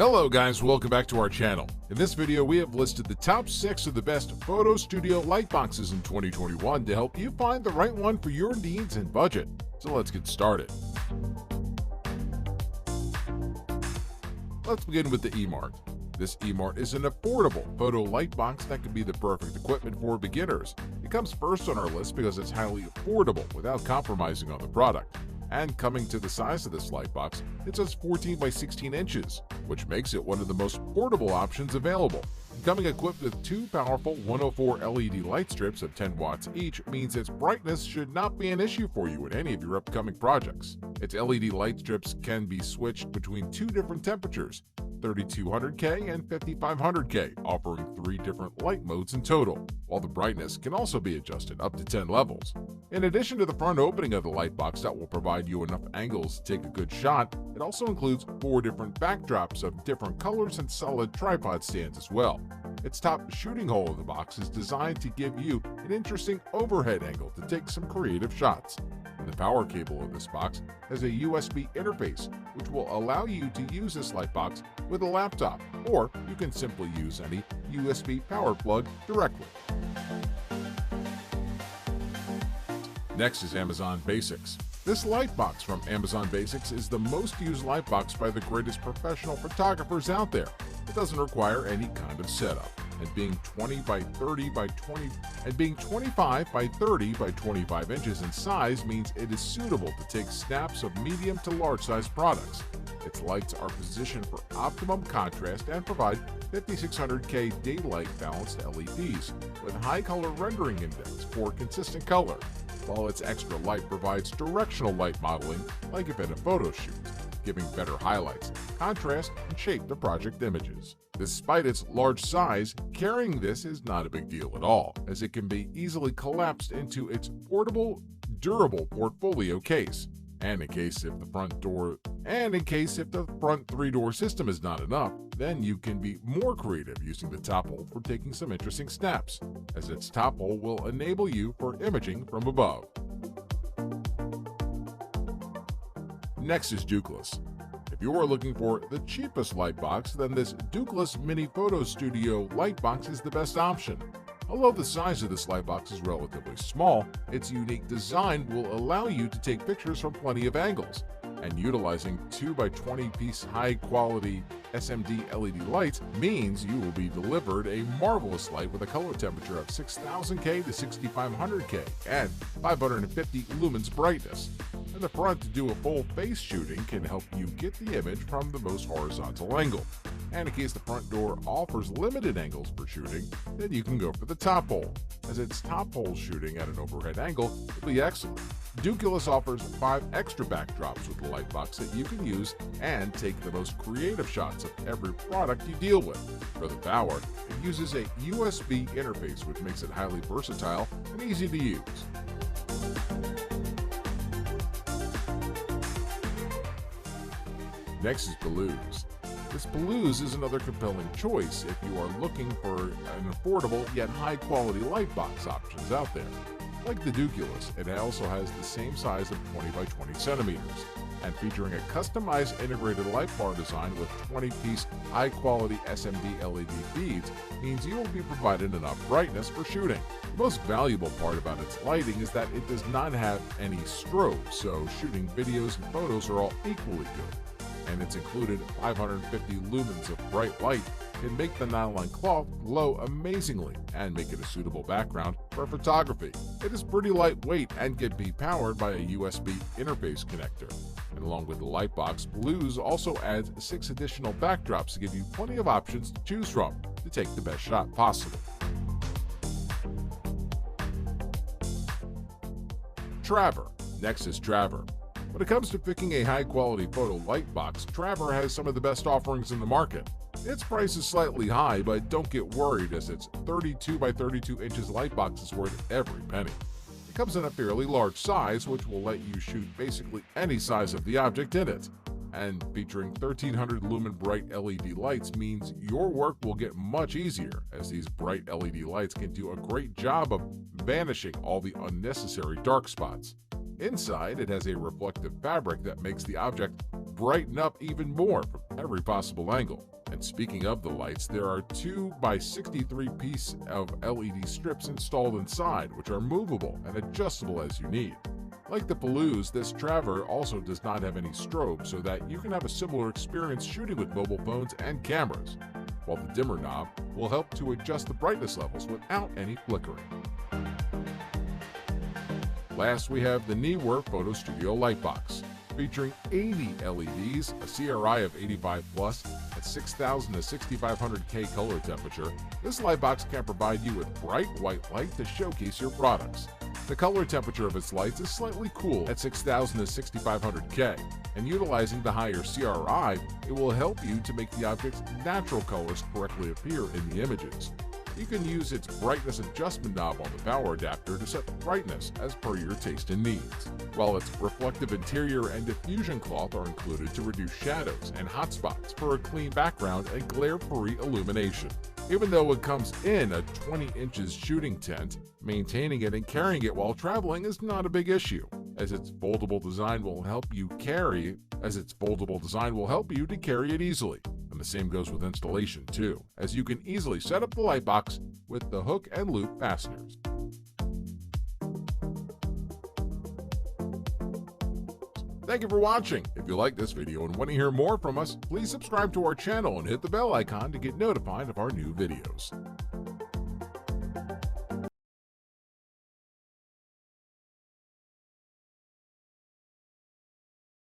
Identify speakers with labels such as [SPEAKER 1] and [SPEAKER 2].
[SPEAKER 1] Hello guys, welcome back to our channel. In this video we have listed the top 6 of the best photo studio light boxes in 2021 to help you find the right one for your needs and budget. So let's get started. Let's begin with the Emart. This Emart is an affordable photo light box that can be the perfect equipment for beginners. It comes first on our list because it's highly affordable without compromising on the product. And coming to the size of this light box, it says 14 by 16 inches, which makes it one of the most portable options available. Coming equipped with 2 powerful 104 LED light strips of 10 watts each means its brightness should not be an issue for you in any of your upcoming projects. Its LED light strips can be switched between 2 different temperatures, 3200K and 5500K, offering 3 different light modes in total, while the brightness can also be adjusted up to 10 levels. In addition to the front opening of the light box that will provide you enough angles to take a good shot, it also includes 4 different backdrops of different colors and solid tripod stands as well. Its top shooting hole of the box is designed to give you an interesting overhead angle to take some creative shots. And the power cable of this box has a USB interface, which will allow you to use this light box with a laptop, or you can simply use any USB power plug directly. Next is Amazon Basics. This light box from Amazon Basics is the most used light box by the greatest professional photographers out there. It doesn't require any kind of setup, and being 25 by 30 by 25 inches in size means it is suitable to take snaps of medium to large size products. Its lights are positioned for optimum contrast and provide 5600K daylight balanced LEDs with high color rendering index for consistent color, while its extra light provides directional light modeling like if in a photo shoot, giving better highlights, contrast, and shape to project images. Despite its large size, carrying this is not a big deal at all, as it can be easily collapsed into its portable, durable portfolio case. And in case if the front 3-door system is not enough, then you can be more creative using the top hole for taking some interesting snaps, as its top hole will enable you for imaging from above. Next is DUCLUS. If you are looking for the cheapest light box, then this DUCLUS Mini Photo Studio light box is the best option. Although the size of this light box is relatively small, its unique design will allow you to take pictures from plenty of angles, and utilizing 2 by 20 piece high-quality SMD LED lights means you will be delivered a marvelous light with a color temperature of 6000K to 6500K and 550 lumens brightness. And the front to do a full face shooting can help you get the image from the most horizontal angle. And in case the front door offers limited angles for shooting, then you can go for the top hole, as its top hole shooting at an overhead angle will be excellent. DUCLUS offers 5 extra backdrops with the light box that you can use and take the most creative shots of every product you deal with. For the power, it uses a USB interface, which makes it highly versatile and easy to use. Next is PULUZ. This PULUZ is another compelling choice if you are looking for an affordable yet high-quality light box options out there. Like the DUCLUS, it also has the same size of 20 by 20 centimeters, and featuring a customized integrated light bar design with 20-piece high-quality SMD LED beads means you will be provided enough brightness for shooting. The most valuable part about its lighting is that it does not have any strobe, so shooting videos and photos are all equally good. And its included 550 lumens of bright light can make the nylon cloth glow amazingly and make it a suitable background for photography. It is pretty lightweight and can be powered by a USB interface connector. And along with the light box, PULUZ also adds 6 additional backdrops to give you plenty of options to choose from to take the best shot possible. Travor. Next is Travor. When it comes to picking a high-quality photo light box, Travor has some of the best offerings in the market. Its price is slightly high, but don't get worried, as its 32 by 32 inches light box is worth every penny. It comes in a fairly large size, which will let you shoot basically any size of the object in it. And featuring 1300 lumen bright LED lights means your work will get much easier, as these bright LED lights can do a great job of vanishing all the unnecessary dark spots. Inside, it has a reflective fabric that makes the object brighten up even more from every possible angle. And speaking of the lights, there are 2 by 63 pieces of LED strips installed inside, which are movable and adjustable as you need. Like the PULUZ, this Travor also does not have any strobe, so that you can have a similar experience shooting with mobile phones and cameras, while the dimmer knob will help to adjust the brightness levels without any flickering. Last, we have the Neewer Photo Studio Lightbox. Featuring 80 LEDs, a CRI of 85+, at 6,000 to 6,500K color temperature, this lightbox can provide you with bright white light to showcase your products. The color temperature of its lights is slightly cool at 6,000 to 6,500K, and utilizing the higher CRI, it will help you to make the object's natural colors correctly appear in the images. You can use its brightness adjustment knob on the power adapter to set the brightness as per your taste and needs, while its reflective interior and diffusion cloth are included to reduce shadows and hotspots for a clean background and glare-free illumination. Even though it comes in a 20 inches shooting tent, maintaining it and carrying it while traveling is not a big issue, as its foldable design will help you to carry it easily. And the same goes with installation too, as you can easily set up the lightbox with the hook and loop fasteners. Thank you for watching. If you like this video and want to hear more from us, please subscribe to our channel and hit the bell icon to get notified of our new videos.